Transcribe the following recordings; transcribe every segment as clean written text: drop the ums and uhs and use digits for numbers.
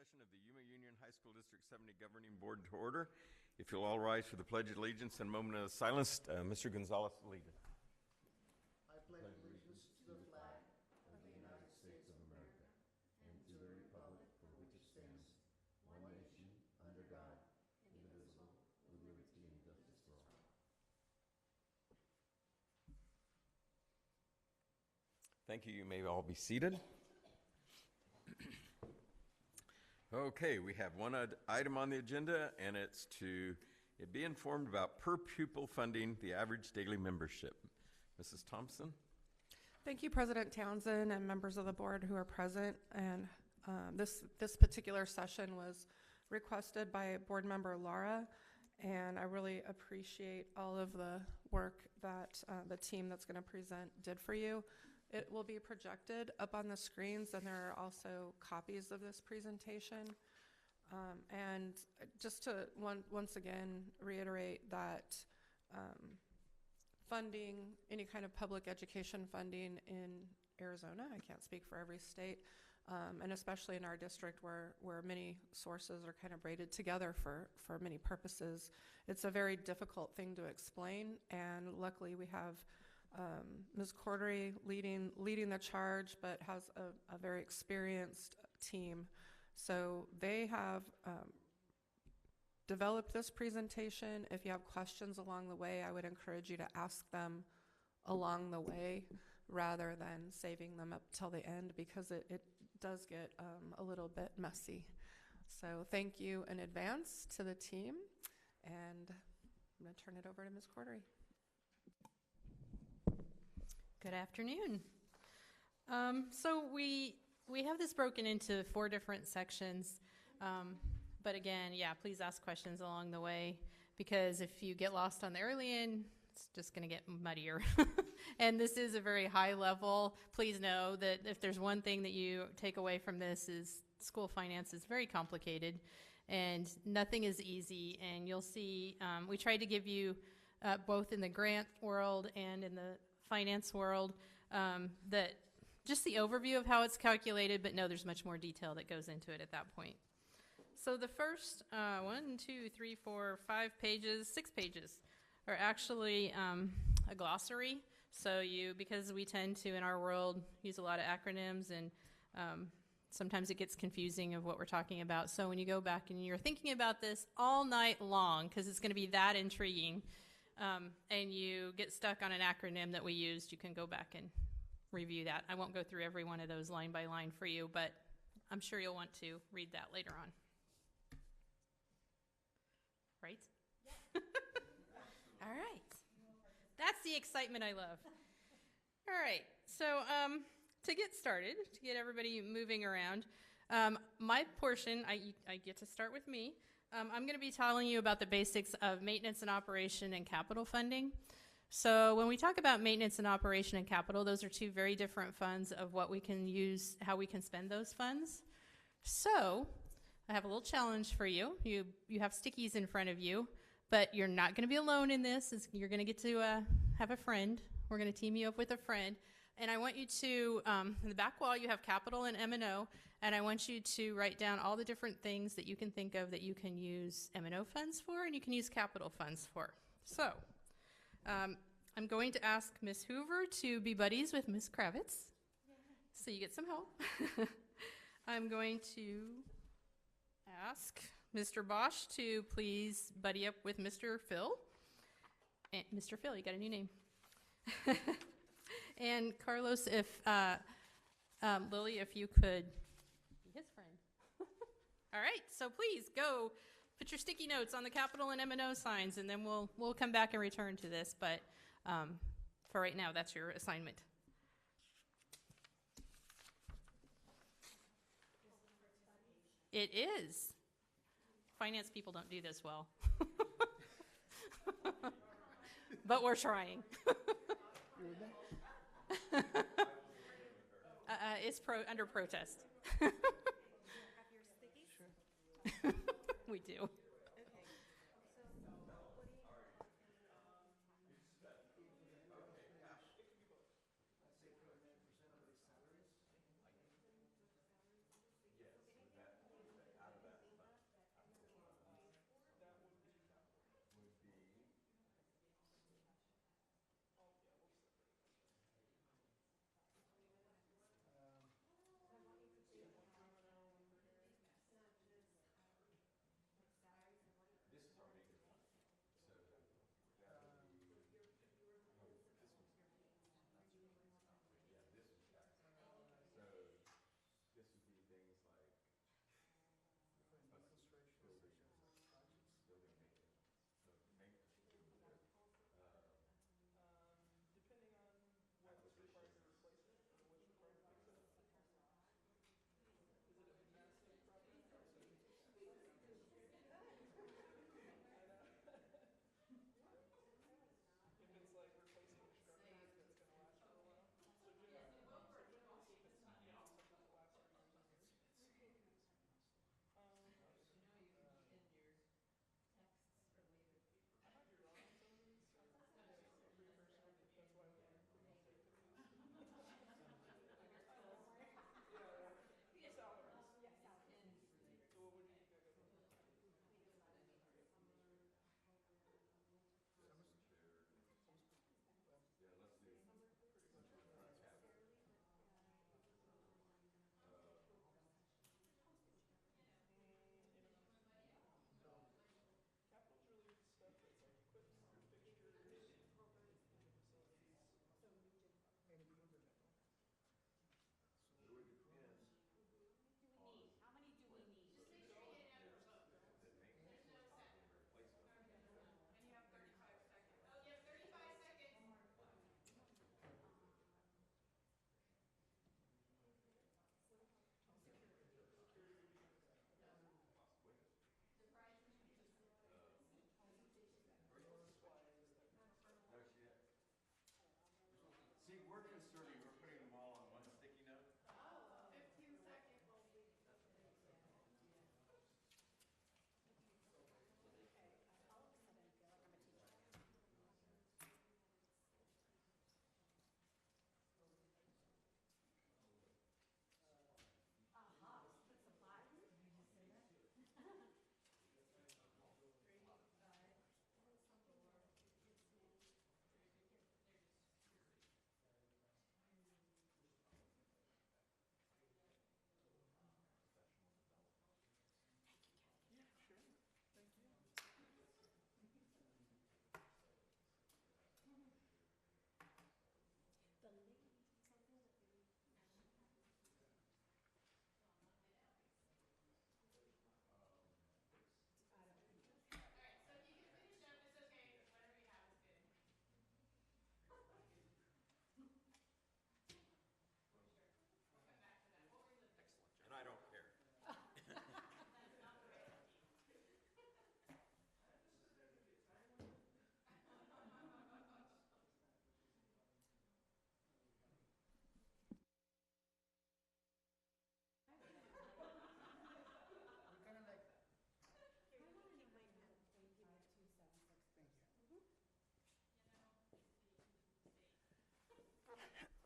session of the Yuma Union High School District 70 Governing Board to order. If you'll all rise for the Pledge of Allegiance and a moment of silence, Mr. Gonzalez will lead us. I pledge allegiance to the flag of the United States of America and to the republic for which it stands, one nation, under God, indivisible, with liberty and justice for all. Thank you. You may all be seated. Okay, we have one item on the agenda, and it's to be informed about per pupil funding, the average daily membership. Mrs. Thompson? Thank you, President Townsend and members of the board who are present. And this particular session was requested by board member Laura, and I really appreciate all of the work that the team that's going to present did for you. It will be projected up on the screens, and there are also copies of this presentation. And just to once again reiterate that funding, any kind of public education funding in Arizona, I can't speak for every state, and especially in our district where many sources are kind of braided together for many purposes, it's a very difficult thing to explain. And luckily we have Ms. Cordery leading the charge, but has a very experienced team. So they have developed this presentation. If you have questions along the way, I would encourage you to ask them along the way rather than saving them up till the end, because it does get a little bit messy. So thank you in advance to the team, and I'm going to turn it over to Ms. Cordery. Good afternoon. So we have this broken into 4 different sections, but again, yeah, please ask questions along the way, because if you get lost on the early end, it's just going to get muddier. And this is a very high level. Please know that if there's one thing that you take away from this is school finance is very complicated, and nothing is easy. And you'll see, we tried to give you both in the grant world and in the finance world, that just the overview of how it's calculated, but no, there's much more detail that goes into it at that point. So the first 1, 2, 3, 4, 5 pages, 6 pages are actually a glossary. So because we tend to, in our world, use a lot of acronyms, and sometimes it gets confusing of what we're talking about. So when you go back and you're thinking about this all night long, because it's going to be that intriguing, and you get stuck on an acronym that we used, you can go back and review that. I won't go through every one of those line by line for you, but I'm sure you'll want to read that later on. Right? Yeah. All right. That's the excitement I love. All right. So to get started, to get everybody moving around, my portion, I get to start with me. I'm going to be telling you about the basics of maintenance and operation and capital funding. So when we talk about maintenance and operation and capital, those are 2 very different funds of what we can use, how we can spend those funds. So I have a little challenge for you. You have stickies in front of you, but you're not going to be alone in this. You're going to get to have a friend. We're going to team you up with a friend. And I want you to, in the back wall, you have capital and M&O, and I want you to write down all the different things that you can think of that you can use M&O funds for and you can use capital funds for. So I'm going to ask Ms. Hoover to be buddies with Ms. Kravitz, so you get some help. I'm going to ask Mr. Bosch to please buddy up with Mr. Phil. And Mr. Phil, you got a new name. And Carlos, if Lily, if you could be his friend. All right, so please go put your sticky notes on the capital and M&O signs, and then we'll come back and return to this. But for right now, that's your assignment. It is. Finance people don't do this well. But we're trying. It's under protest. Sure. We do.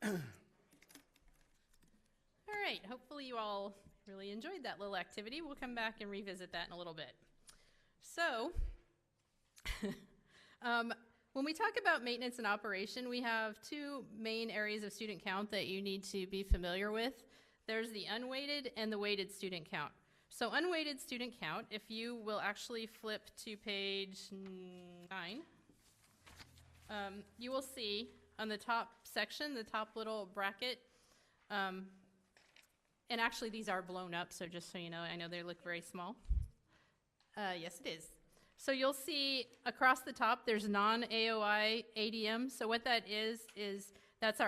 All right, hopefully you all really enjoyed that little activity. We'll come back and revisit that in a little bit. So, when we talk about maintenance and operation, we have two main areas of student count that you need to be familiar with. There's the unweighted and the weighted student count. So unweighted student count, if you will actually flip to page 9, you will see on the top section, the top little bracket, and actually these are blown up, so just so you know, I know they look very small. Yes, it is. So you'll see across the top, there's non-AOI ADM. So what that is that's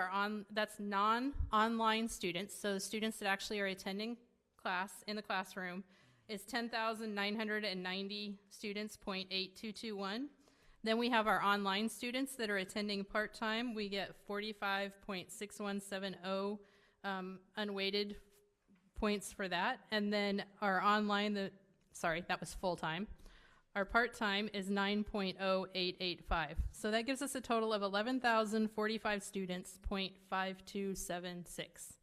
non-online students. So students that actually are attending class in the classroom is 10,990 students, 0.8221. Then we have our online students that are attending part-time. We get 45.6170 unweighted points for that. And then our online, that was full-time. Our part-time is 9.0885. So that gives us a total of 11,045 students, 0.5276.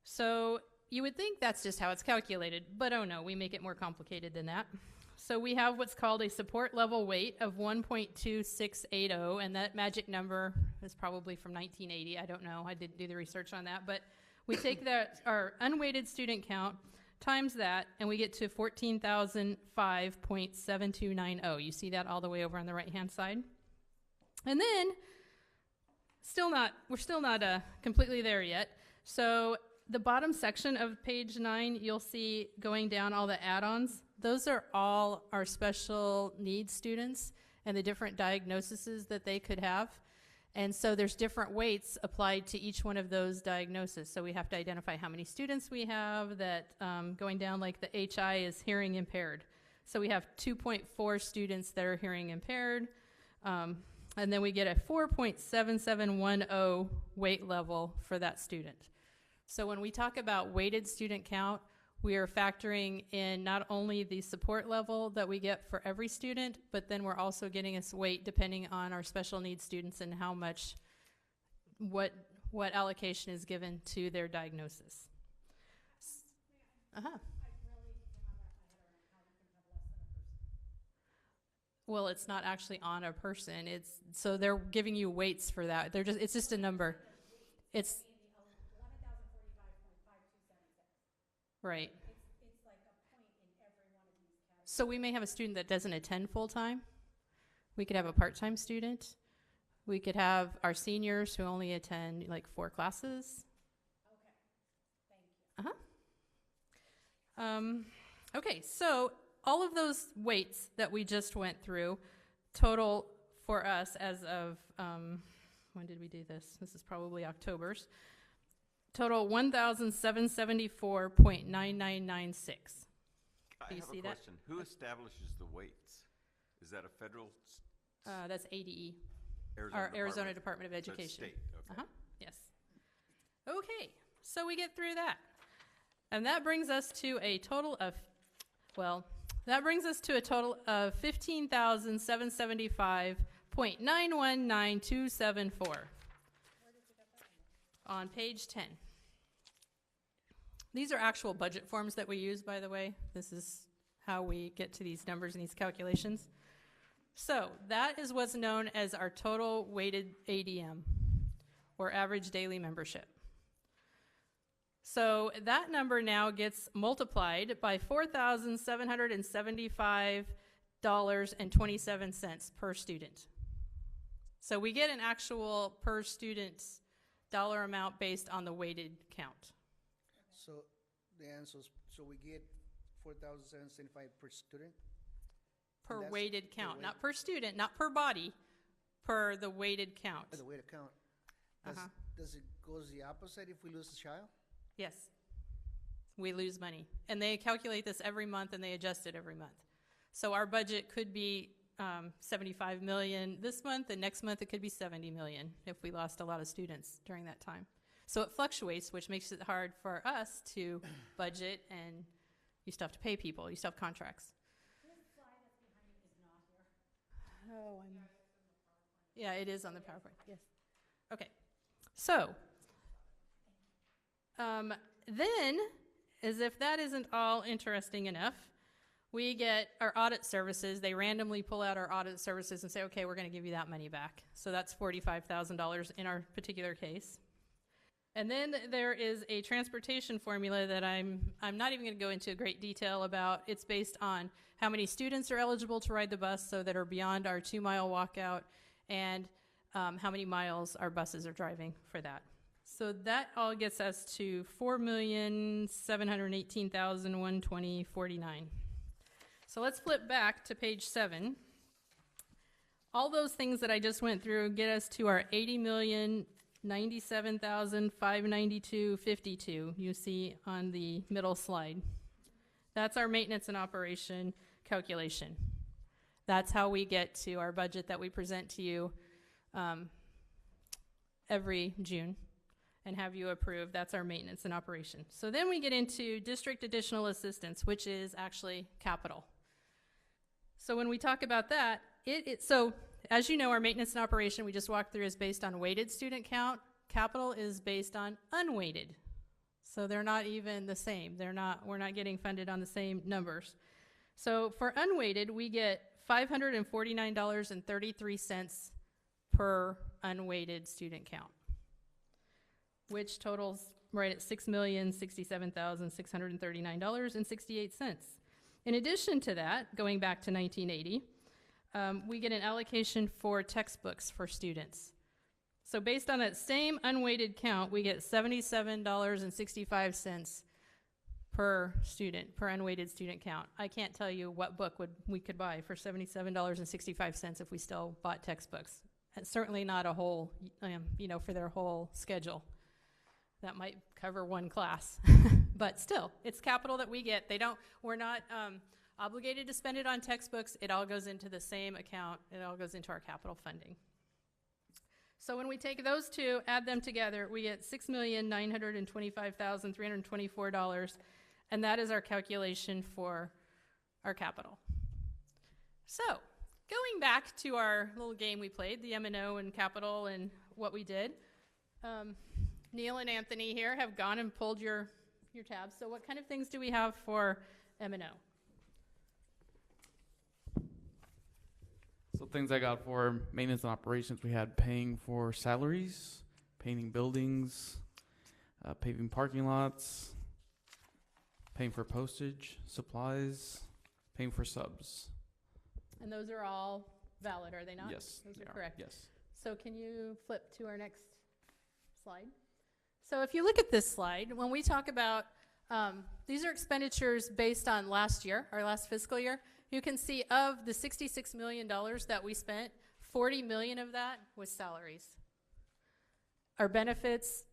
So you would think that's just how it's calculated, but oh no, we make it more complicated than that. So we have what's called a support level weight of 1.2680, and that magic number is probably from 1980. I don't know. I didn't do the research on that, but we take that, our unweighted student count, times that, and we get to 14,005.7290. You see that all the way over on the right-hand side? And then, we're still not completely there yet. So the bottom section of page 9, you'll see going down all the add-ons. Those are all our special needs students and the different diagnoses that they could have. And so there's different weights applied to each one of those diagnoses. So we have to identify how many students we have that going down, like the HI is hearing impaired. So we have 2.4 students that are hearing impaired. And then we get a 4.7710 weight level for that student. So when we talk about weighted student count, we are factoring in not only the support level that we get for every student, but then we're also getting us weight depending on our special needs students and how much, what allocation is given to their diagnosis. Well, it's not actually on a person. So they're giving you weights for that. It's just a number. It's right. It's like a point in every one of these categories. So we may have a student that doesn't attend full-time. We could have a part-time student. We could have our seniors who only attend like 4 classes. Okay, thank you. Okay, so all of those weights that we just went through total for us as of, when did we do this? This is probably October's. Total 1,774.9996. I have a question. Who establishes the weights? Is that a federal? That's ADE, Arizona our Arizona Department of So it's Education. state, okay. Yes. Okay, so we get through that. And that brings us to a total of, 15,775.919274 on page 10. These are actual budget forms that we use, by the way. This is how we get to these numbers and these calculations. So that is what's known as our total weighted ADM, or average daily membership. So that number now gets multiplied by $4,775.27 per student. So we get an actual per student dollar amount based on the weighted count. So the answer is, so we get 4,775 per student? Per And that's weighted per count, weight. not per student, not per body, per the weighted count. The way to count. Does it go the opposite if we lose a child? Yes. We lose money. And they calculate this every month and they adjust it every month. So our budget could be 75 million this month, and next month it could be 70 million if we lost a lot of students during that time. So it fluctuates, which makes it hard for us to budget, and you still have to pay people, you still have contracts. This slide that's behind me is not here. Oh, yeah, it is on the PowerPoint, yes. Okay. So, then, as if that isn't all interesting enough, we get our audit services. They randomly pull out our audit services and say, okay, we're going to give you that money back. So that's $45,000 in our particular case. And then there is a transportation formula that I'm not even going to go into great detail about. It's based on how many students are eligible to ride the bus, so that are beyond our 2-mile walkout, and how many miles our buses are driving for that. So that all gets us to $4,718,120.49. So let's flip back to page 7. All those things that I just went through get us to our $80,097,592.52 you see on the middle slide. That's our maintenance and operation calculation. That's how we get to our budget that we present to you every June and have you approve. That's our maintenance and operation. So then we get into district additional assistance, which is actually capital. So when we talk about that, so as you know, our maintenance and operation we just walked through is based on weighted student count. Capital is based on unweighted. So they're not even the same. We're not getting funded on the same numbers. So for unweighted, we get $549.33 per unweighted student count, which totals right at $6,067,639.68. In addition to that, going back to 1980, we get an allocation for textbooks for students. So based on that same unweighted count, we get $77.65 per student, per unweighted student count. I can't tell you what book we could buy for $77.65 if we still bought textbooks. And certainly not a whole, for their whole schedule. That might cover one class. But still, it's capital that we get. We're not obligated to spend it on textbooks. It all goes into the same account. It all goes into our capital funding. So when we take those two, add them together, we get $6,925,324, and that is our calculation for our capital. So going back to our little game we played, the M&O and capital and what we did, Neil and Anthony here have gone and pulled your tabs. So what kind of things do we have for M&O? So things I got for maintenance and operations, we had paying for salaries, painting buildings, paving parking lots, paying for postage, supplies, paying for subs. And those are all valid, are they not? Yes, those they are are. correct. Yes. So can you flip to our next slide? So if you look at this slide, when we talk about, these are expenditures based on last year, our last fiscal year. You can see of the $66 million that we spent, $40 million of that was salaries. Our benefits,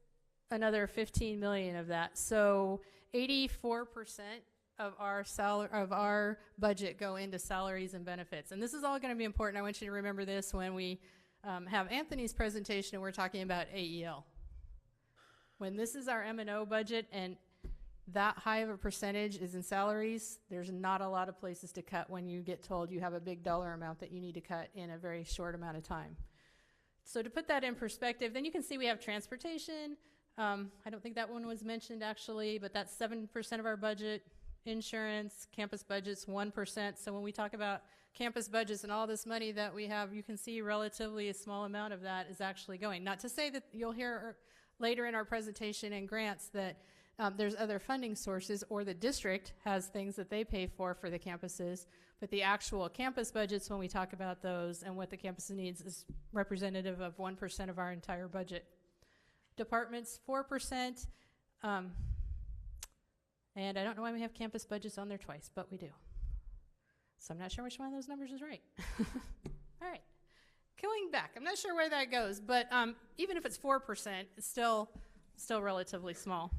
another $15 million of that. So 84% of our budget go into salaries and benefits. And this is all going to be important. I want you to remember this when we have Anthony's presentation and we're talking about AEL. When this is our M&O budget and that high of a percentage is in salaries, there's not a lot of places to cut when you get told you have a big dollar amount that you need to cut in a very short amount of time. So to put that in perspective, then you can see we have transportation. I don't think that one was mentioned actually, but that's 7% of our budget. Insurance, campus budgets, 1%. So when we talk about campus budgets and all this money that we have, you can see relatively a small amount of that is actually going. Not to say that you'll hear later in our presentation and grants that there's other funding sources or the district has things that they pay for the campuses, but the actual campus budgets, when we talk about those and what the campus needs, is representative of 1% of our entire budget. Departments, 4%, and I don't know why we have campus budgets on there twice, but we do. So I'm not sure which one of those numbers is right. All right, going back, I'm not sure where that goes, but even if it's 4%, it's still relatively small.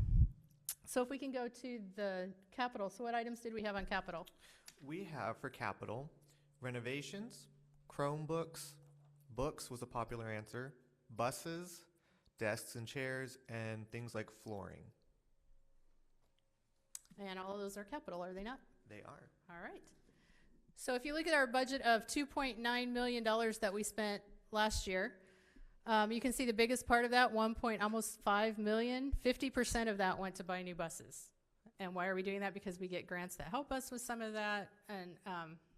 So if we can go to the capital, so what items did we have on capital? We have for capital, renovations, Chromebooks, books was a popular answer, buses, desks and chairs, and things like flooring. And all of those are capital, are they not? They are. All right. So if you look at our budget of $2.9 million that we spent last year, You can see the biggest part of that, almost 5 million, 50% of that went to buy new buses. And why are we doing that? Because we get grants that help us with some of that. And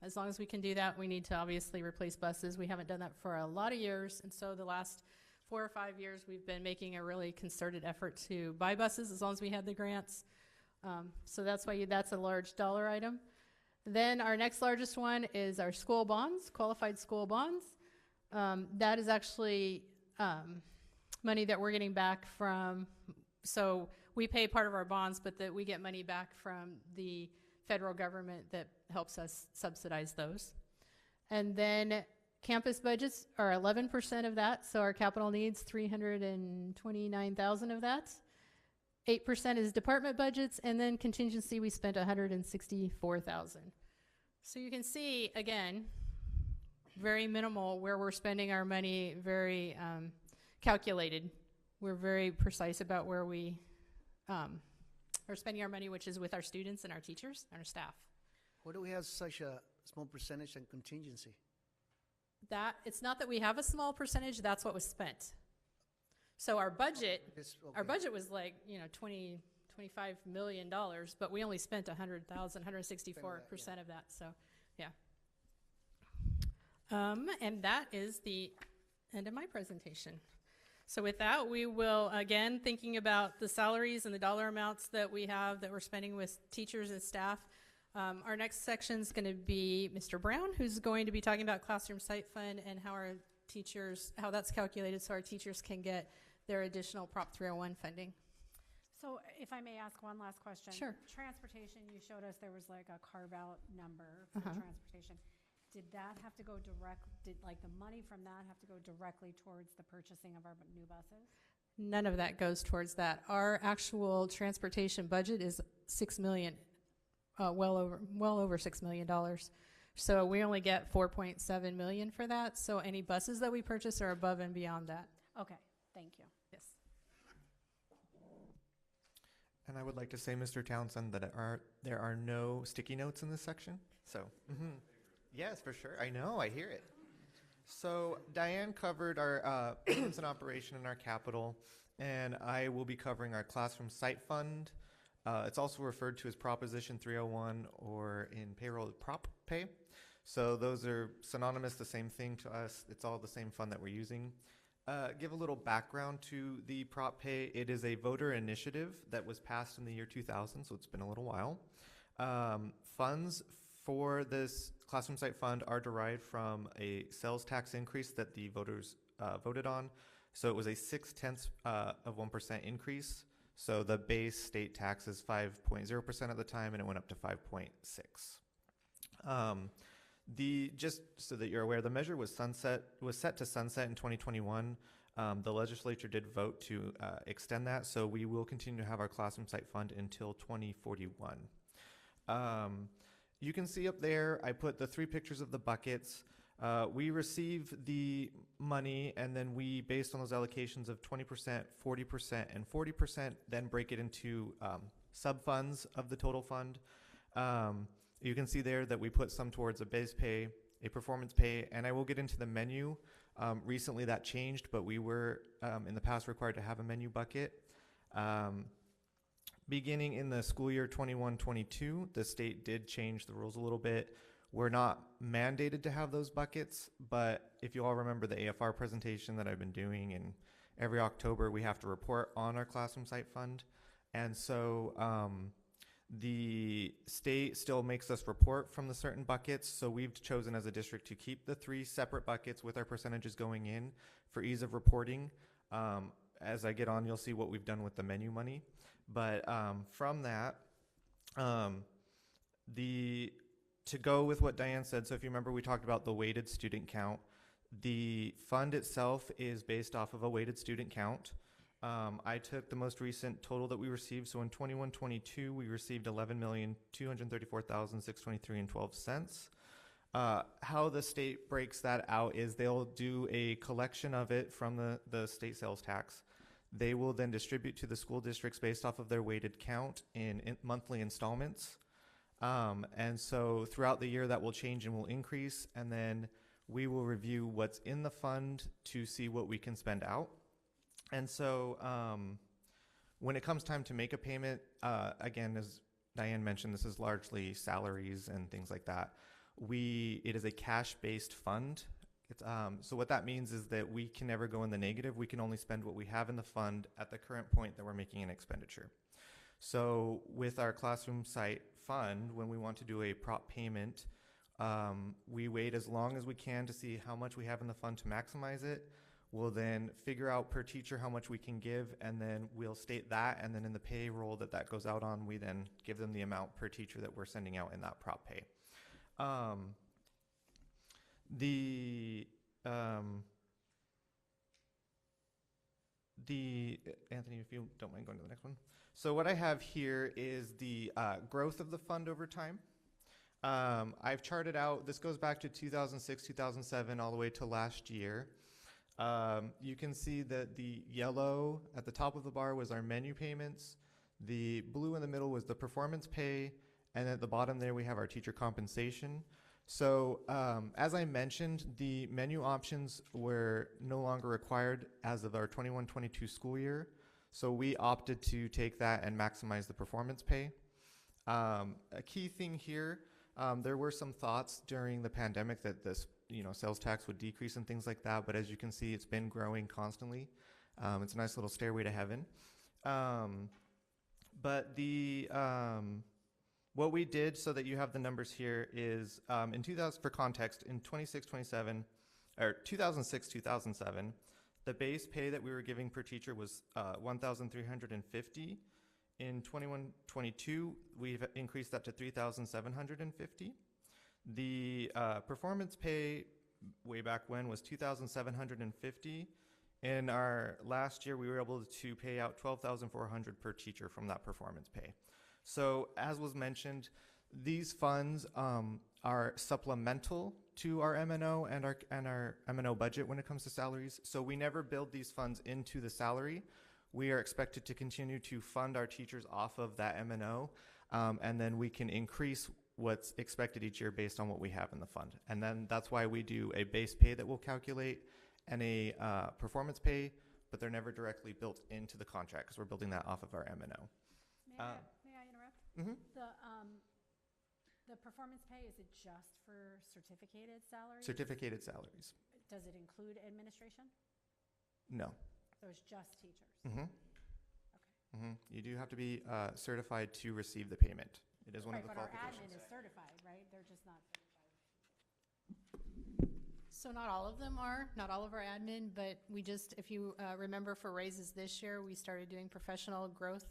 as long as we can do that, we need to obviously replace buses. We haven't done that for a lot of years. And so the last 4 or 5 years, we've been making a really concerted effort to buy buses as long as we had the grants. So that's why that's a large dollar item. Then our next largest one is our school bonds, qualified school bonds. That is actually money that we're getting back from, so we pay part of our bonds, but that we get money back from the federal government that helps us subsidize those. And then campus budgets are 11% of that, so our capital needs, 329,000 of that. 8% is department budgets, and then contingency, we spent 164,000. So you can see, again, very minimal where we're spending our money, very calculated. We're very precise about where we are spending our money, which is with our students and our teachers and our staff. Why do we have such a small percentage in contingency? That, it's not that we have a small percentage, that's what was spent. So our budget, our budget was like, you know, $25 million, but we only spent 100,000, 164% of that, so, yeah. And that is the end of my presentation. So with that, we will, again, thinking about the salaries and the dollar amounts that we have that we're spending with teachers and staff. Our next section is going to be Mr. Brown, who's going to be talking about Classroom Site Fund and how our teachers, how that's calculated so our teachers can get their additional Prop 301 funding. So if I may ask one last question. Sure. Transportation, you showed us there was like a carve-out number for transportation. Did that have to go did like the money from that have to go directly towards the purchasing of our new buses? None of that goes towards that. Our actual transportation budget is $6 million, well over $6 million. So we only get 4.7 million for that. So any buses that we purchase are above and beyond that. Okay, thank you. Yes. And I would like to say, Mr. Townsend, that there are no sticky notes in this section. So, yes, for sure. I know, I hear it. So Diane covered our payments and operation and our capital, and I will be covering our classroom site fund. It's also referred to as Proposition 301 or in payroll prop pay. So those are synonymous, the same thing to us. It's all the same fund that we're using. Give a little background to the prop pay. It is a voter initiative that was passed in the year 2000, so it's been a little while. Funds for this classroom site fund are derived from a sales tax increase that the voters voted on. So it was a 0.6% of 1% increase. So the base state tax is 5.0% at the time, and it went up to 5.6. Just so that you're aware, the measure was set to sunset in 2021. The legislature did vote to extend that, so we will continue to have our classroom site fund until 2041. You can see up there, I put the 3 pictures of the buckets. We receive the money, and then we, based on those allocations of 20%, 40%, and 40%, then break it into sub-funds of the total fund. You can see there that we put some towards a base pay, a performance pay, and I will get into the menu. Recently that changed, but we were in the past required to have a menu bucket. Beginning in the school year 21-22, the state did change the rules a little bit. We're not mandated to have those buckets, but if you all remember the AFR presentation that I've been doing, and every October we have to report on our classroom site fund. And so the state still makes us report from the certain buckets, so we've chosen as a district to keep the 3 separate buckets with our percentages going in for ease of reporting. As I get on, you'll see what we've done with the menu money. But from that, to go with what Diane said, so if you remember, we talked about the weighted student count. The fund itself is based off of a weighted student count. I took the most recent total that we received. So in 21-22, we received $11,234,623.12 cents. How the state breaks that out is they'll do a collection of it from the state sales tax. They will then distribute to the school districts based off of their weighted count in monthly installments. And so throughout the year that will change and will increase. And then we will review what's in the fund to see what we can spend out. And so when it comes time to make a payment, again, as Diane mentioned, this is largely salaries and things like that. It is a cash-based fund. So what that means is that we can never go in the negative. We can only spend what we have in the fund at the current point that we're making an expenditure. So with our classroom site fund, when we want to do a prop payment, we wait as long as we can to see how much we have in the fund to maximize it. We'll then figure out per teacher how much we can give, and then we'll state that, and then in the payroll that goes out on, we then give them the amount per teacher that we're sending out in that prop pay. Anthony, if you don't mind going to the next one. So what I have here is the growth of the fund over time. I've charted out, this goes back to 2006, 2007, all the way to last year. You can see that the yellow at the top of the bar was our menu payments. The blue in the middle was the performance pay. And at the bottom there, we have our teacher compensation. So as I mentioned, the menu options were no longer required as of our 21-22 school year. So we opted to take that and maximize the performance pay. A key thing here, there were some thoughts during the pandemic that this sales tax would decrease and things like that, but as you can see, it's been growing constantly. It's a nice little stairway to heaven. But what we did, so that you have the numbers here, is in 2000, for context, in 2006-2007, the base pay that we were giving per teacher was $1,350. In 21-22, we've increased that to $3,750. The performance pay way back when was $2,750. In our last year, we were able to pay out $12,400 per teacher from that performance pay. So as was mentioned, these funds are supplemental to our M&O and our M&O budget when it comes to salaries. So we never build these funds into the salary. We are expected to continue to fund our teachers off of that M&O, and then we can increase what's expected each year based on what we have in the fund. And then that's why we do a base pay that we'll calculate and a performance pay, but they're never directly built into the contract because we're building that off of our M&O. May I interrupt? Mm-hmm. The performance pay, is it just for certificated salaries? Certificated salaries. Does it include administration? No. So it's just teachers? Mm-hmm. Okay. Mm-hmm. You do have to be certified to receive the payment. It is one of the Right, but our qualifications. admin is certified, right? They're just not certified. So not all of them are, not all of our admin, but we just, if you remember for raises this year, we started doing professional growth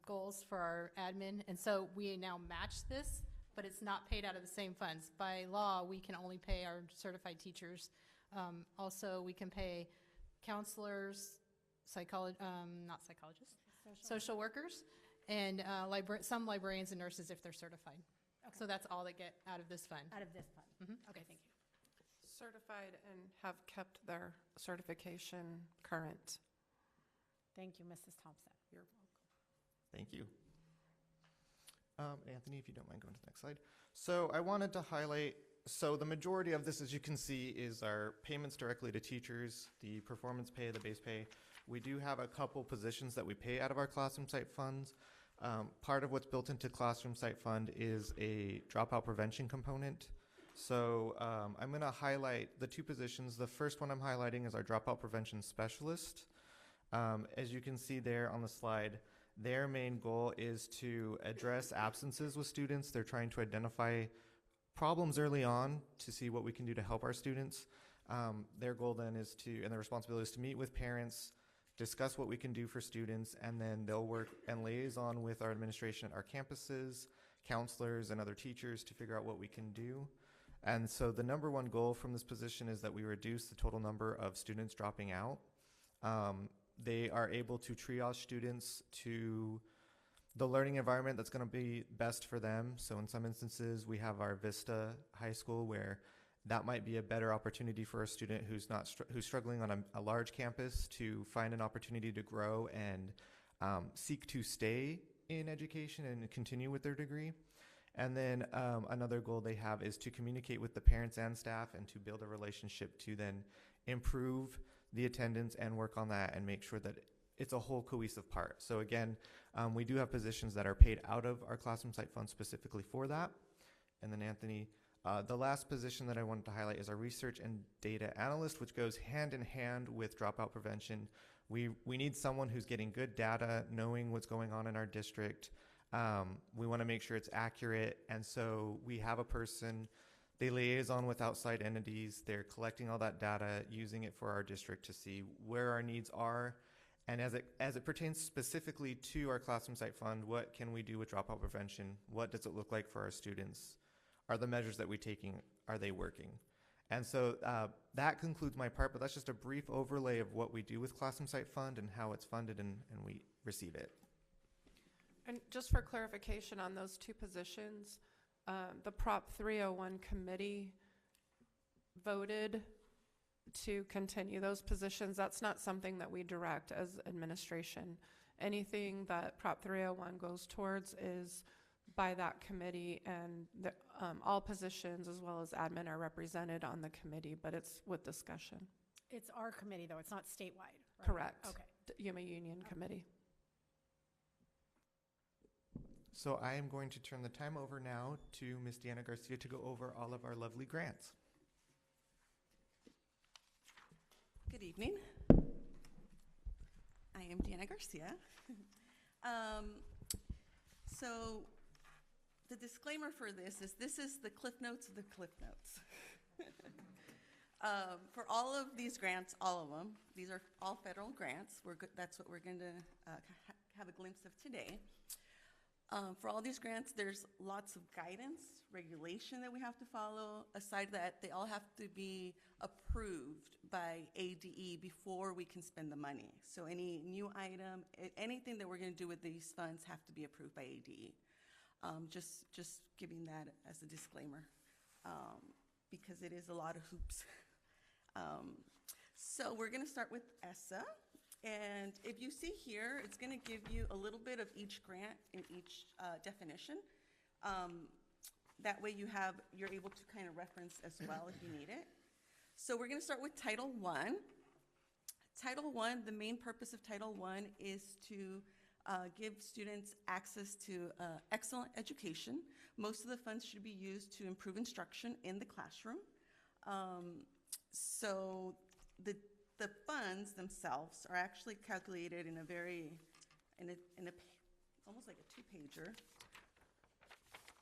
goals for our admin. And so we now match this, but it's not paid out of the same funds. By law, we can only pay our certified teachers. Also, we can pay counselors, not psychologists, social workers, and some librarians and nurses if they're certified. Okay. So that's all that get out of this fund. Out of this fund? Mhm. Okay, thank you. Certified and have kept their certification current. Thank you, Mrs. Thompson. You're welcome. Thank you. Anthony, if you don't mind going to the next slide. So I wanted to highlight, so the majority of this, as you can see, is our payments directly to teachers, the performance pay, the base pay. We do have a couple positions that we pay out of our classroom site funds. Part of what's built into classroom site fund is a dropout prevention component. So I'm going to highlight the two positions. The first one I'm highlighting is our dropout prevention specialist. As you can see there on the slide, their main goal is to address absences with students. They're trying to identify problems early on to see what we can do to help our students. Their goal then is to, and their responsibility is to meet with parents, discuss what we can do for students, and then they'll work and liaison with our administration at our campuses, counselors, and other teachers to figure out what we can do. And so the number one goal from this position is that we reduce the total number of students dropping out. They are able to triage students to the learning environment that's going to be best for them. So in some instances, we have our Vista High School where that might be a better opportunity for a student who's who's struggling on a large campus to find an opportunity to grow and seek to stay in education and continue with their degree. And then another goal they have is to communicate with the parents and staff and to build a relationship to then improve the attendance and work on that and make sure that it's a whole cohesive part. So again, we do have positions that are paid out of our classroom site fund specifically for that. And then Anthony, the last position that I wanted to highlight is our research and data analyst, which goes hand in hand with dropout prevention. We need someone who's getting good data, knowing what's going on in our district. We want to make sure it's accurate. And so we have a person, they liaison with outside entities. They're collecting all that data, using it for our district to see where our needs are. And as it pertains specifically to our classroom site fund, what can we do with dropout prevention? What does it look like for our students? Are the measures that we're taking, are they working? And so that concludes my part, but that's just a brief overlay of what we do with classroom site fund and how it's funded and we receive it. And just for clarification on those two positions, the Prop 301 committee voted to continue those positions. That's not something that we direct as administration. Anything that Prop 301 goes towards is by that committee, and all positions as well as admin are represented on the committee, but it's with discussion. It's our committee, though. It's not statewide, right? Correct. Okay. Yuma Union Committee. So I am going to turn the time over now to Ms. Deanna Garcia to go over all of our lovely grants. Good evening. I am Deanna Garcia. So the disclaimer for this is the Cliff Notes of the Cliff Notes. For all of these grants, all of them, these are all federal grants. That's what we're going to have a glimpse of today. For all these grants, there's lots of guidance, regulation that we have to follow. Aside that, they all have to be approved by ADE before we can spend the money. So any new item, anything that we're going to do with these funds have to be approved by ADE. Just giving that as a disclaimer, because it is a lot of hoops. So we're going to start with ESSA. And if you see here, it's going to give you a little bit of each grant in each definition. That way you're able to kind of reference as well if you need it. So we're going to start with Title I. Title I, the main purpose of Title I is to give students access to excellent education. Most of the funds should be used to improve instruction in the classroom. So the funds themselves are actually calculated in a almost like a two-pager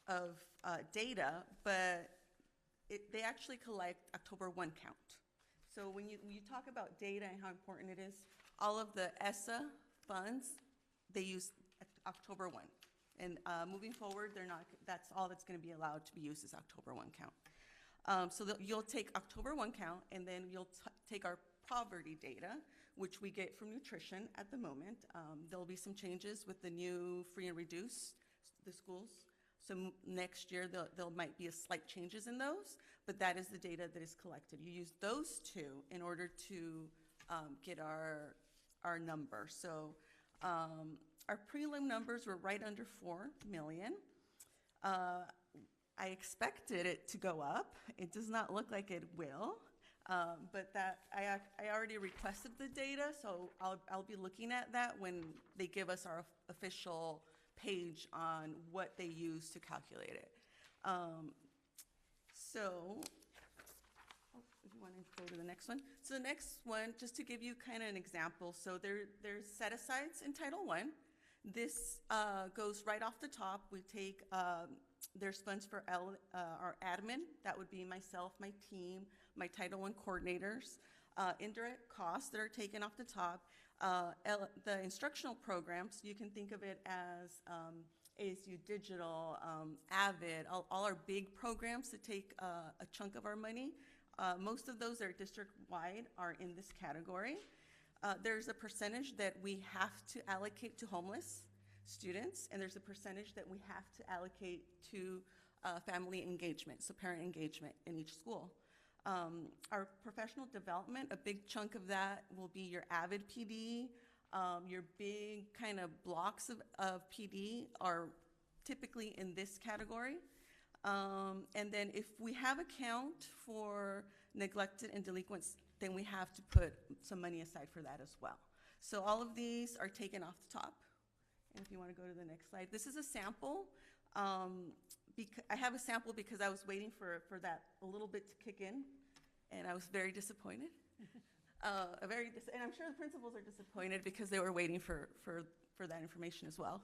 of data, but they actually collect October 1 count. So when you talk about data and how important it is, all of the ESSA funds, they use October 1. And moving forward, that's all that's going to be allowed to be used is October 1 count. So you'll take October 1 count, and then you'll take our poverty data, which we get from nutrition at the moment. There'll be some changes with the new free and reduced, the schools. So next year, there might be a slight changes in those, but that is the data that is collected. You use those two in order to get our number. So our prelim numbers were right under 4 million. I expected it to go up. It does not look like it will. But that I already requested the data, so I'll be looking at that when they give us our official page on what they use to calculate it. So if you want to go to the next one. So the next one, just to give you kind of an example, so there's set-asides in Title I. This goes right off the top. We take, there's funds for our admin. That would be myself, my team, my Title I coordinators. Indirect costs that are taken off the top. The instructional programs, you can think of it as ASU Digital, AVID, all our big programs that take a chunk of our money. Most of those that are district-wide are in this category. There's a percentage that we have to allocate to homeless students, and there's a percentage that we have to allocate to family engagement, so parent engagement in each school. Our professional development, a big chunk of that will be your AVID PD. Your big kind of blocks of PD are typically in this category. And then if we have a count for neglected and delinquents, then we have to put some money aside for that as well. So all of these are taken off the top. And if you want to go to the next slide, this is a sample. I have a sample because I was waiting for that a little bit to kick in, and I was very disappointed. And I'm sure the principals are disappointed because they were waiting for that information as well.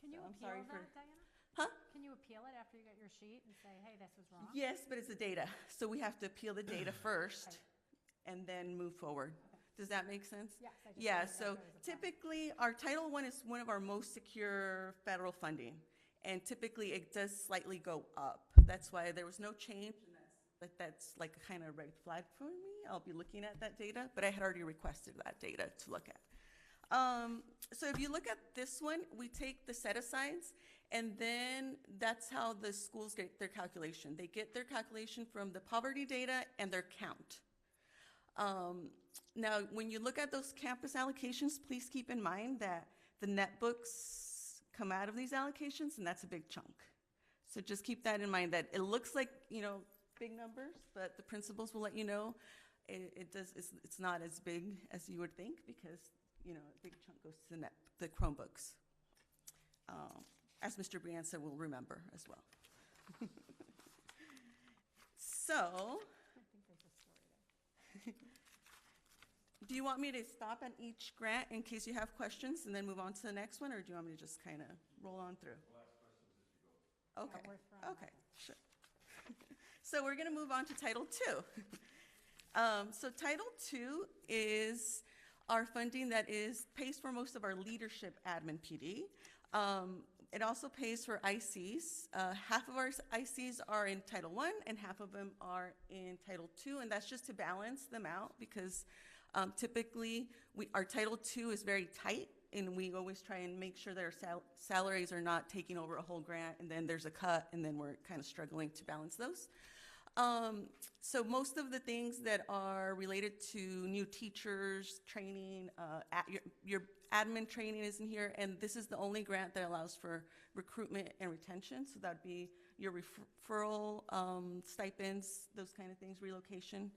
Can you So I'm appeal sorry that, for- Diana? Huh? Can you appeal it after you get your sheet and say, hey, this was wrong? Yes, but it's the data. So we have to appeal the data first and then move forward. Does that make sense? Yes, I just Yeah, wondered if so there was a problem. typically, our Title I is one of our most secure federal funding. And typically, it does slightly go up. That's why there was no change. And that's like a kind of red flag for me. I'll be looking at that data, but I had already requested that data to look at. So if you look at this one, we take the set-asides, and then that's how the schools get their calculation. They get their calculation from the poverty data and their count. Now, when you look at those campus allocations, please keep in mind that the netbooks come out of these allocations, and that's a big chunk. So just keep that in mind, that it looks like, big numbers, but the principals will let you know it's not as big as you would think, because, a big chunk goes to the Chromebooks. As Mr. Brianza will remember as well. So, I think there's a story there. do you want me to stop at each grant in case you have questions and then move on to the next one, or do you want me to just kind of roll on through? Okay, Yeah, we're throwing okay, that. sure. So we're going to move on to Title II. So Title II is our funding that pays for most of our leadership admin PD. It also pays for ICs. Half of our ICs are in Title I, and half of them are in Title II, and that's just to balance them out, because typically our Title II is very tight, and we always try and make sure that our salaries are not taking over a whole grant, and then there's a cut, and then we're kind of struggling to balance those. So most of the things that are related to new teachers, training, your admin training is in here, and this is the only grant that allows for recruitment and retention. So that'd be your referral stipends, those kind of things, relocation.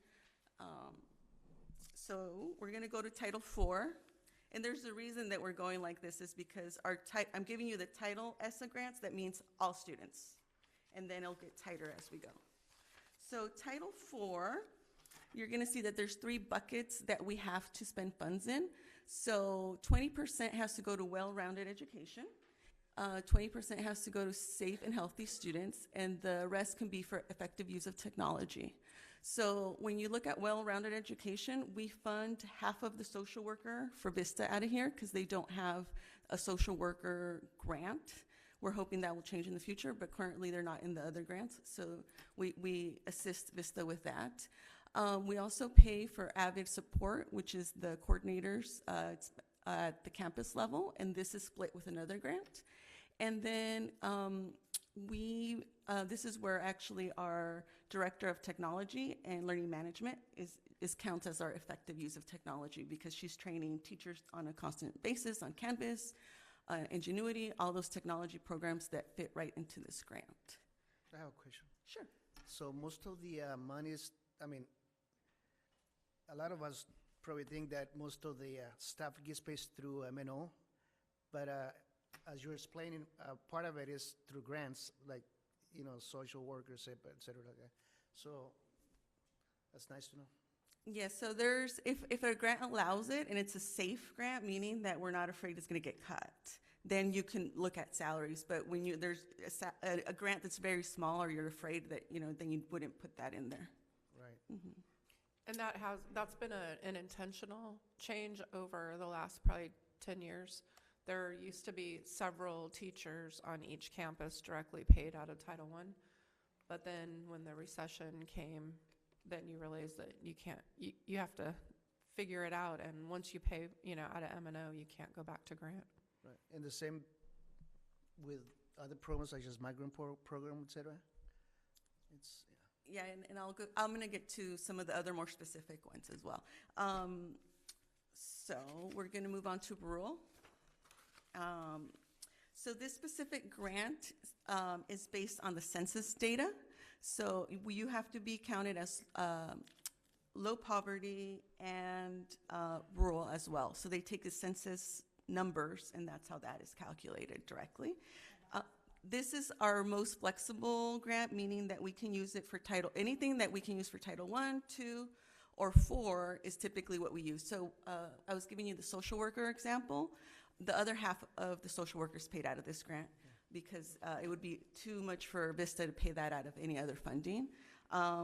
So we're going to go to Title IV. And there's a reason that we're going like this, is because I'm giving you the Title ESSA grants. That means all students. And then it'll get tighter as we go. So Title IV, you're going to see that there's 3 buckets that we have to spend funds in. So 20% has to go to well-rounded education. 20% has to go to safe and healthy students. And the rest can be for effective use of technology. So when you look at well-rounded education, we fund half of the social worker for VISTA out of here, because they don't have a social worker grant. We're hoping that will change in the future, but currently they're not in the other grants. So we assist VISTA with that. We also pay for AVID support, which is the coordinators at the campus level, and this is split with another grant. And then this is where actually our director of technology and learning management counts as our effective use of technology, because she's training teachers on a constant basis on Canvas, Ingenuity, all those technology programs that fit right into this grant. I have a question. Sure. So most of the monies, a lot of us probably think that most of the staff gets paid through MNO, but as you're explaining, part of it is through grants, like, social workers, et cetera, like that. So that's nice to know. Yeah, so there's, if a grant allows it and it's a safe grant, meaning that we're not afraid it's going to get cut, then you can look at salaries. But when there's a grant that's very small, or you're afraid that, then you wouldn't put that in there. Right. Mm-hmm. And that's been an intentional change over the last probably 10 years. There used to be several teachers on each campus directly paid out of Title I. But then when the recession came, then you realize that you can't, you have to figure it out. And once you pay, out of M&O, you can't go back to grant. Right. And the same with other programs such as Migrant program, et cetera? It's, Yeah, and I'm going to get to some of the other more specific ones as well. So we're going to move on to rural. So this specific grant is based on the census data. So you have to be counted as low poverty and rural as well. So they take the census numbers, and that's how that is calculated directly. This is our most flexible grant, meaning that we can use it for anything that we can use for Title 1, 2, or 4 is typically what we use. So I was giving you the social worker example. The other half of the social workers paid out of this grant because it would be too much for Vista to pay that out of any other funding.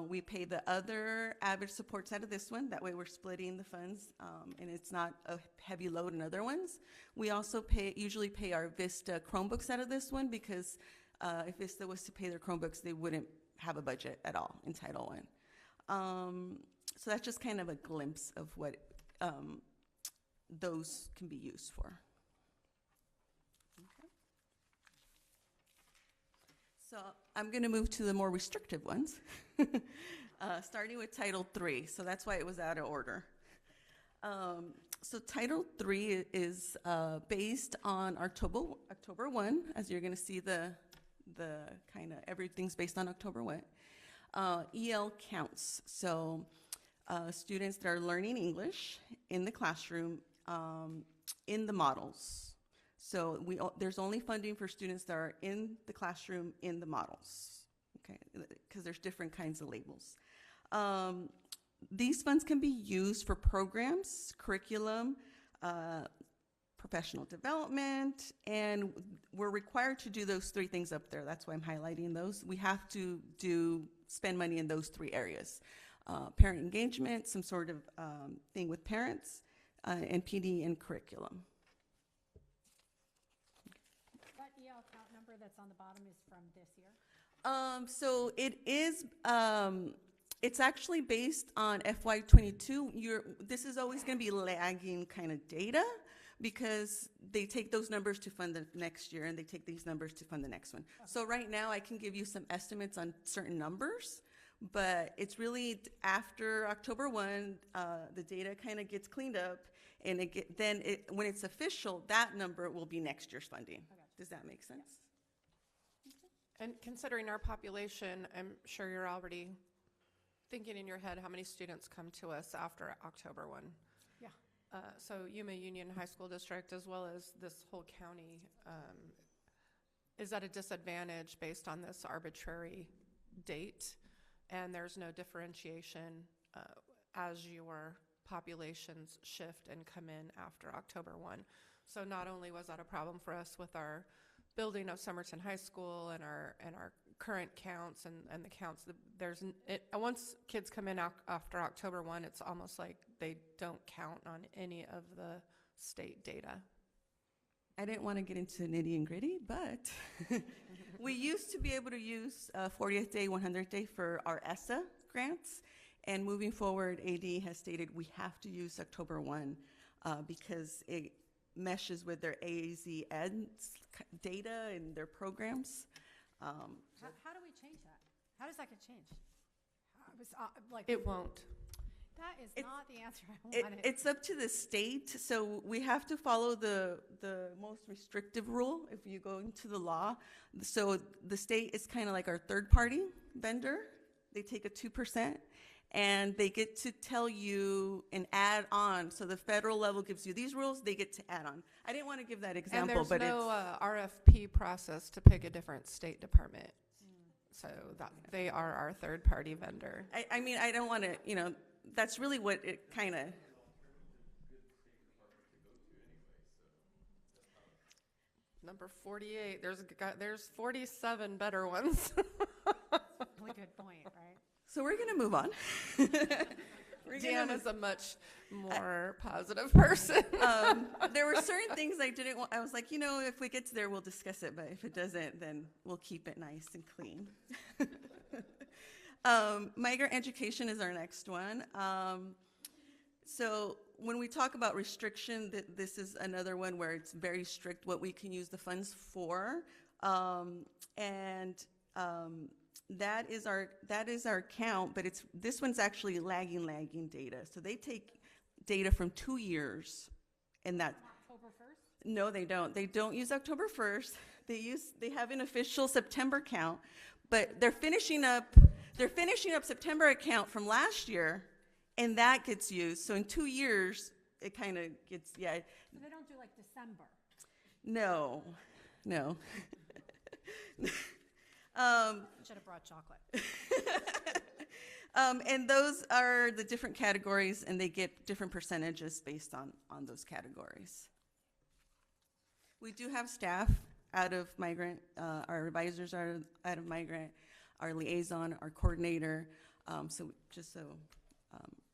We pay the other average supports out of this one. That way we're splitting the funds and it's not a heavy load in other ones. We also usually pay our Vista Chromebooks out of this one because if Vista was to pay their Chromebooks, they wouldn't have a budget at all in Title I. So that's just kind of a glimpse of what those can be used for. Okay. So I'm going to move to the more restrictive ones, starting with Title III. So that's why it was out of order. So Title III is based on October 1, as you're going to see the kind of everything's based on October 1. EL counts. So students that are learning English in the classroom in the models. So there's only funding for students that are in the classroom in the models, okay? Because there's different kinds of labels. These funds can be used for programs, curriculum, professional development, and we're required to do those 3 things up there. That's why I'm highlighting those. We have to spend money in those 3 areas. Parent engagement, some sort of thing with parents, and PD and curriculum. That EL count number that's on the bottom is from this year? So it is, it's actually based on FY22. This is always going to be lagging kind of data because they take those numbers to fund the next year and they take these numbers to fund the next one. Okay. So right now I can give you some estimates on certain numbers, but it's really after October 1, the data kind of gets cleaned up, and when it's official, that number will be next year's funding. Okay. Does that make sense? And considering our population, I'm sure you're already thinking in your head how many students come to us after October 1. Yeah. So Yuma Union High School District, as well as this whole county, is at a disadvantage based on this arbitrary date, and there's no differentiation as your populations shift and come in after October 1. So not only was that a problem for us with our building of Somerton High School and our current counts and the counts, once kids come in after October 1, it's almost like they don't count on any of the state data. I didn't want to get into nitty and gritty, but we used to be able to use 40th day, 100th day for our ESSA grants, and moving forward, AD has stated we have to use October 1 because it meshes with their AAZ ed data and their programs. How do we change that? How does that get changed? It won't. That is not the answer I wanted. It's up to the state. So we have to follow the most restrictive rule if you go into the law. So the state is kind of like our third-party vendor. They take a 2%, and they get to tell you and add on. So the federal level gives you these rules, they get to add on. I didn't want to give that example, and but there's no RFP process to pick a different state department. So that they are our third-party vendor. I mean, I don't want to, that's really what it kind of. Number 48, there's 47 better ones. Really good point, right? So we're going to move on. Dan is a much more positive person. There were certain things I didn't want. I was like, if we get to there, we'll discuss it. But if it doesn't, then we'll keep it nice and clean. Migrant education is our next one. So when we talk about restriction, this is another one where it's very strict what we can use the funds for. That is our count, but this one's actually lagging data. So they take data from 2 years, and that October 1st? No, they don't. They don't use October 1st. They have an official September count, but they're finishing up September account from last year, and that gets used. So in 2 years, it kind of gets, yeah. So they don't do like December? No. Should have brought chocolate. And those are the different categories, and they get different percentages based on those categories. We do have staff out of Migrant, our advisors are out of Migrant, our liaison, our coordinator,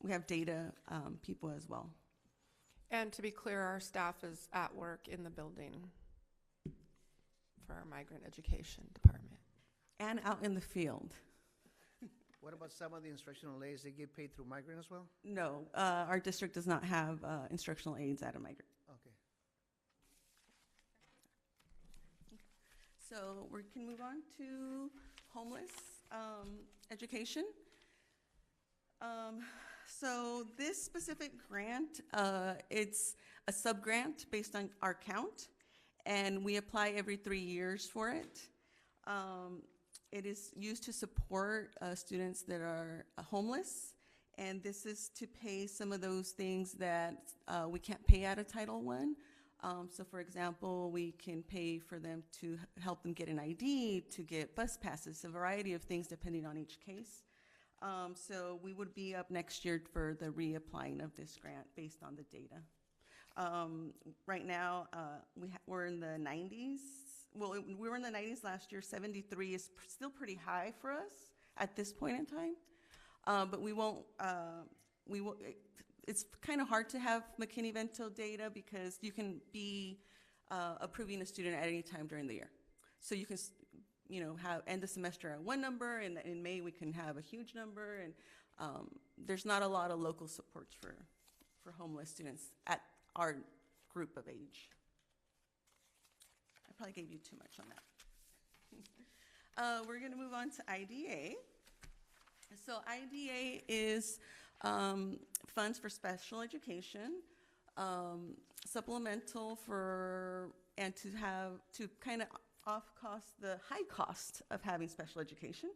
we have data people as well. And to be clear, our staff is at work in the building for our migrant education department. And out in the field. What about some of the instructional aides, they get paid through Migrant as well? No, our district does not have instructional aides out of Migrant. Okay. So we can move on to homeless education. So this specific grant, it's a sub-grant based on our count, and we apply every 3 years for it. It is used to support students that are homeless, and this is to pay some of those things that we can't pay out of Title I. So for example, we can pay for them to help them get an ID, to get bus passes, a variety of things depending on each case. So we would be up next year for the reapplying of this grant based on the data. Right now, we're in the 90s. Well, we were in the 90s last year. 73 is still pretty high for us at this point in time. But it's kind of hard to have McKinney-Vento data because you can be approving a student at any time during the year. So you can, have end the semester at one number, and in May we can have a huge number, and there's not a lot of local supports for homeless students at our group of age. I probably gave you too much on that. We're going to move on to IDA. So IDA is funds for special education, supplemental and to kind of off-cost the high cost of having special education.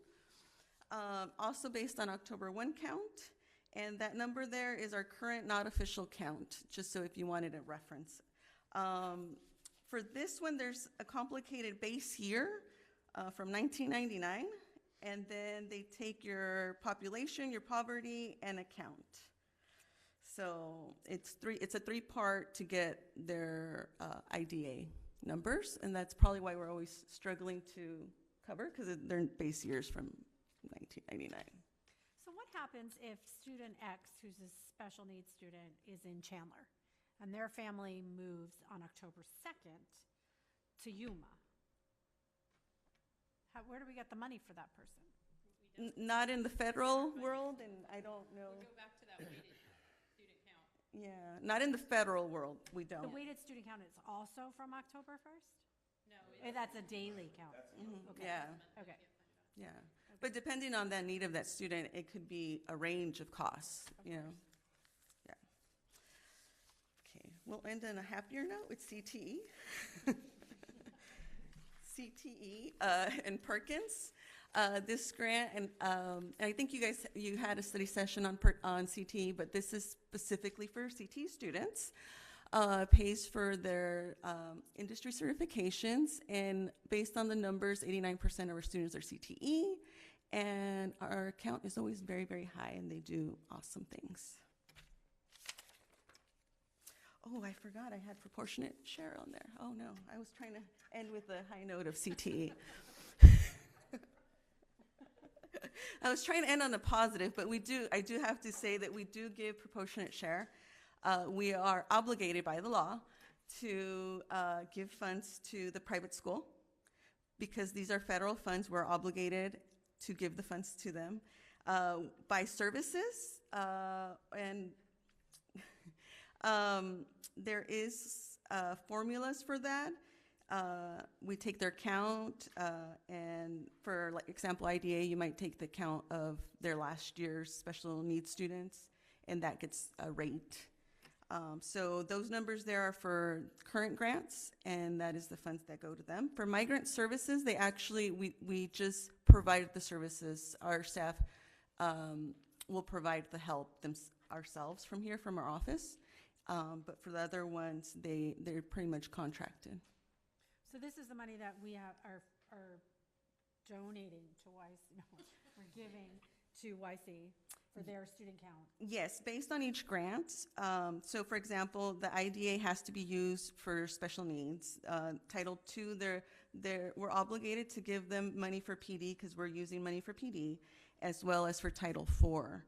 Also based on October 1 count, and that number there is our current not official count, just so if you wanted a reference. For this one, there's a complicated base year from 1999, and then they take your population, your poverty, and a count. So it's a three-part to get their IDA numbers, and that's probably why we're always struggling to cover, because they're base years from 1999. So what happens if student X, who's a special needs student, is in Chandler, and their family moves on October 2nd to Yuma? Where do we get the money for that person? Not in the federal world, and I don't know. We'll go back to that weighted student count. Yeah, not in the federal world, we The don't. weighted student count is also from October 1st? No, That's a daily count? Okay. Yeah, Okay. yeah. But depending on the need of that student, it could be a range of costs, Yeah. Okay, we'll end on a happier note with CTE. CTE and Perkins. This grant, and I think you had a study session on CTE, but this is specifically for CTE students. Pays for their industry certifications, and based on the numbers, 89% of our students are CTE, and our count is always very, very high, and they do awesome things. Oh, I forgot I had proportionate share on there. Oh no, I was trying to end with a high note of CTE. I was trying to end on a positive, but I do have to say that we do give proportionate share. We are obligated by the law to give funds to the private school. Because these are federal funds, we're obligated to give the funds to them. By services, and there is formulas for that. We take their count, and for like example IDA, you might take the count of their last year's special needs students, and that gets a rate. So those numbers there are for current grants, and that is the funds that go to them. For migrant services, they actually, we just provided the services. Our staff will provide the help ourselves from here, from our office. But for the other ones, they're pretty much contracted. So this is the money that we are donating to YC, no, we're giving to YC for their student count. Yes, based on each grant. So for example, the IDA has to be used for special needs. Title II, we're obligated to give them money for PD because we're using money for PD, as well as for Title IV.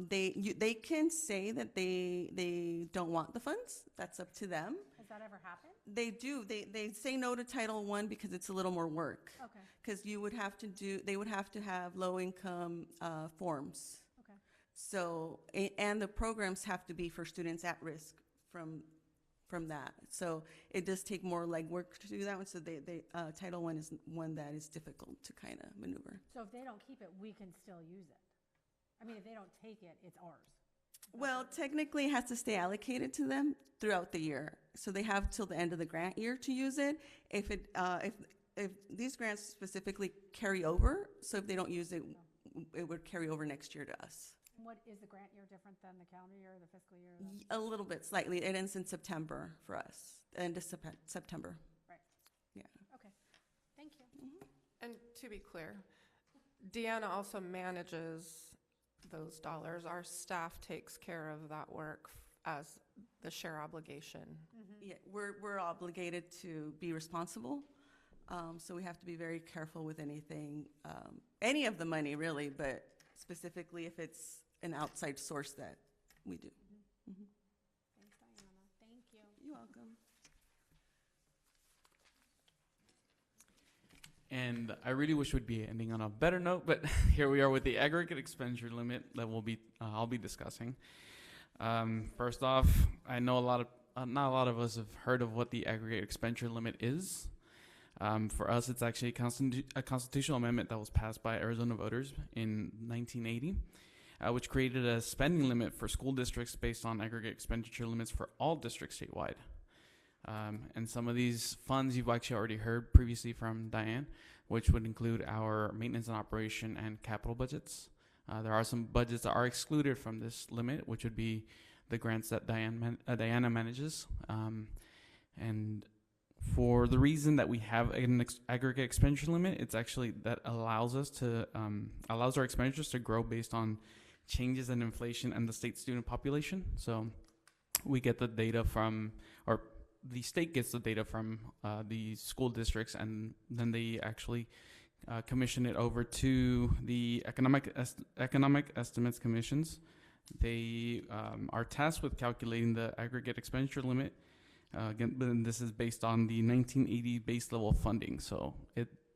They can say that they don't want the funds. That's up to them. Has that ever happened? They do. They say no to Title I because it's a little more work. Okay, Because they would have to have low-income forms. okay. So, and the programs have to be for students at risk from that. So it does take more legwork to do that one. So Title I is one that is difficult to kind of maneuver. So if they don't keep it, we can still use it? I mean, if they don't take it, it's ours? Well, technically, it has to stay allocated to them throughout the year. So they have till the end of the grant year to use it. If these grants specifically carry over, so if they don't use it, it would carry over next year to us. And what, is the grant year different than the calendar year or the fiscal year? A little bit, slightly. It ends in September for us, end of September. Right. Yeah. Okay, thank you. And to be clear, Deanna also manages those dollars. Our staff takes care of that work as the share obligation. Yeah, we're obligated to be responsible. So we have to be very careful with anything, any of the money really, but specifically if it's an outside source that we do. Thanks, Diana. Thank you. You're welcome. And I really wish we'd be ending on a better note, but here we are with the aggregate expenditure limit that I'll be discussing. First off, I know not a lot of us have heard of what the aggregate expenditure limit is. For us, it's actually a constitutional amendment that was passed by Arizona voters in 1980, which created a spending limit for school districts based on aggregate expenditure limits for all districts statewide. And some of these funds you've actually already heard previously from Diane, which would include our maintenance and operation and capital budgets. There are some budgets that are excluded from this limit, which would be the grants that Diana manages. And for the reason that we have an aggregate expenditure limit, it's actually that allows our expenditures to grow based on changes in inflation and the state student population. So we get the data or the state gets the data from the school districts, and then they actually commission it over to the economic estimates commissions. They are tasked with calculating the aggregate expenditure limit. Again, but this is based on the 1980 base level funding. So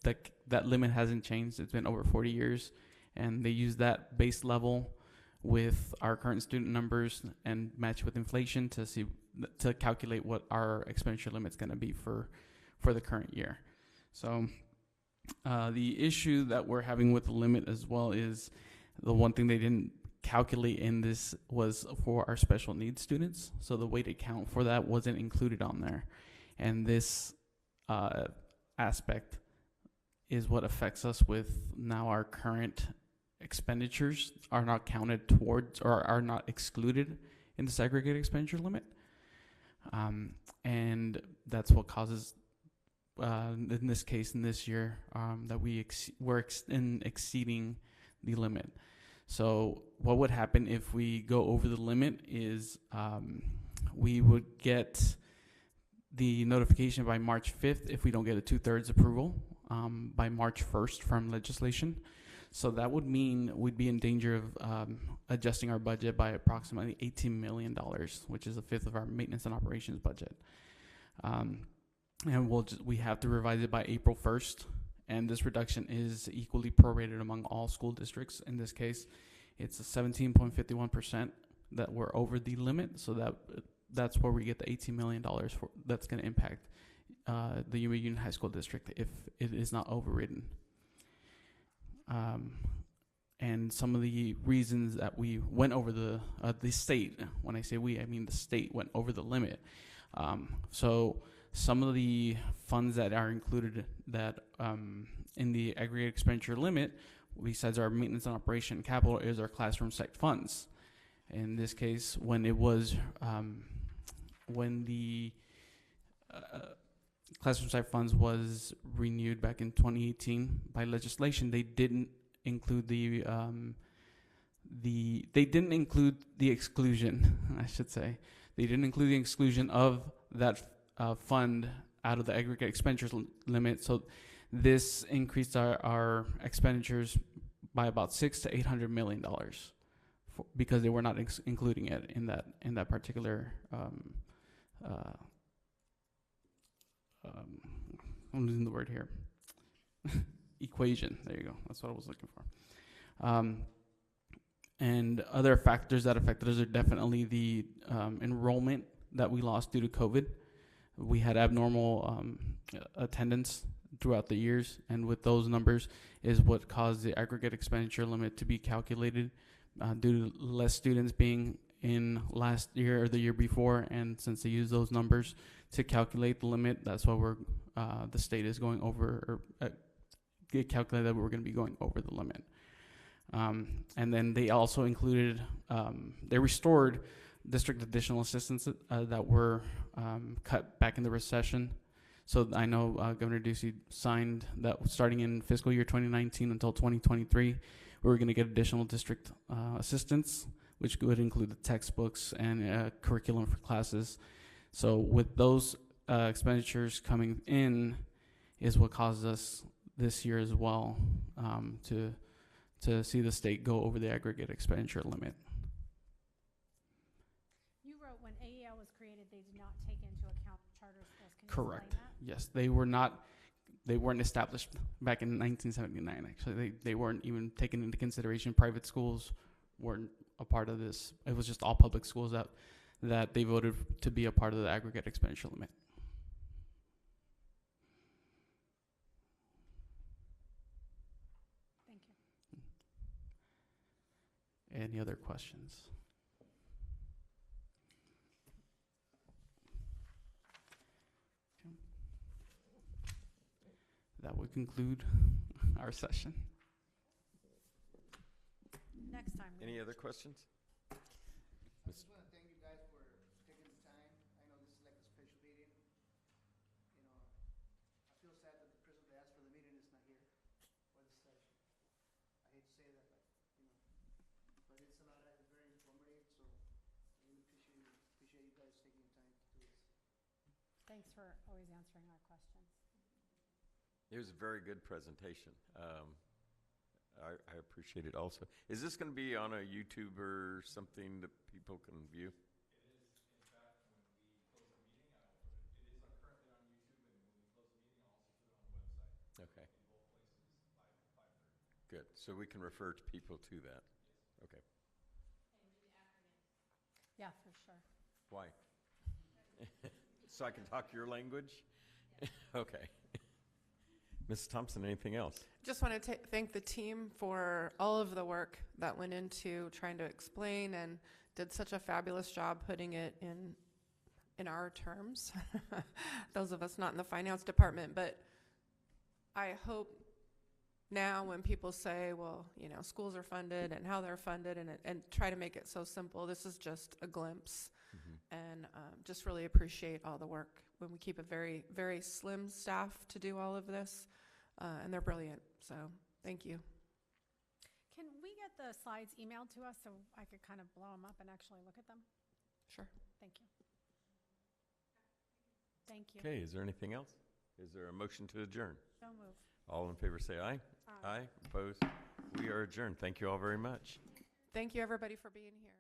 that limit hasn't changed. It's been over 40 years, and they use that base level with our current student numbers and match with inflation to calculate what our expenditure limit's going to be for the current year. So the issue that we're having with the limit as well is the one thing they didn't calculate in this was for our special needs students. So the weighted count for that wasn't included on there. And this aspect is what affects us with now our current expenditures are not counted towards or are not excluded in the segregated expenditure limit. And that's what causes, in this case, in this year, that we're exceeding the limit. So what would happen if we go over the limit is we would get the notification by March 5th if we don't get a 2/3 approval by March 1st from legislation. So that would mean we'd be in danger of adjusting our budget by approximately $18 million, which is a fifth of our maintenance and operations budget. And we have to revise it by April 1st. And this reduction is equally prorated among all school districts. In this case, it's a 17.51% that we're over the limit. So that's where we get the $18 million that's going to impact the Yuma Union High School District if it is not overridden. and some of the reasons that we went over the state, when I say we, I mean the state went over the limit. So some of the funds that are included that in the aggregate expenditure limit, besides our maintenance and operation capital, is our classroom site funds. In this case, when it was when the classroom site funds was renewed back in 2018 by legislation, they didn't include the exclusion, I should say. They didn't include the exclusion of that fund out of the aggregate expenditures limit. So this increased our expenditures by about $600 to $800 million because they were not including it in that particular I'm losing the word here. Equation. There you go. That's what I was looking for. And other factors that affected us are definitely the enrollment that we lost due to COVID. We had abnormal attendance throughout the years, and with those numbers is what caused the aggregate expenditure limit to be calculated due to less students being in last year or the year before, and since they use those numbers to calculate the limit, that's why the state is going over, or it calculated that we're going to be going over the limit. And then they also included, they restored district additional assistance that were cut back in the recession. So I know Governor Ducey signed that starting in fiscal year 2019 until 2023, we were going to get additional district assistance, which would include the textbooks and curriculum for classes. So with those expenditures coming in is what caused us this year as well to see the state go over the aggregate expenditure limit. You wrote when AEL was created, they did not take into account charter schools. Can you Correct. explain that? Yes, they weren't established back in 1979. Actually, they weren't even taken into consideration. Private schools weren't a part of this. It was just all public schools that they voted to be a part of the aggregate expenditure limit. Thank you. Any other questions? Okay. That would conclude our session. Next time. Any other questions? I just want to thank you guys for taking the time. I know this is like a special meeting. You know, I feel sad that the person that asked for the meeting is not here for this session. I hate to say that, but, you know, but it's a lot of, it's very informative, so I really appreciate you guys taking the time to do this. Thanks for always answering our questions. It was a very good presentation. I appreciate it also. Is this going to be on a YouTube or something that people can view? It is, in fact, when we close the meeting, I will put it, it is currently on YouTube, and when we close the meeting, I'll also put it on the website. Okay, In both places, live at 5:30. good. So we can refer to people to that. Okay. Yeah, for sure. Why? So I can talk your language? Okay. Mrs. Thompson, anything else? Just want to thank the team for all of the work that went into trying to explain and did such a fabulous job putting it in our terms. Those of us not in the finance department, but I hope now when people say, well, you know, schools are funded and how they're funded and try to make it so simple, this is just a glimpse. And just really appreciate all the work when we keep a very, very slim staff to do all of this. And they're brilliant. So thank you. Can we get the slides emailed to us so I could kind of blow them up and actually look at them? Sure. Thank you. Thank you. Okay, is there anything else? Is there a motion to adjourn? So moved. All in favor say aye. Aye. Opposed? We are adjourned. Thank you all very much. Thank you, everybody, for being here.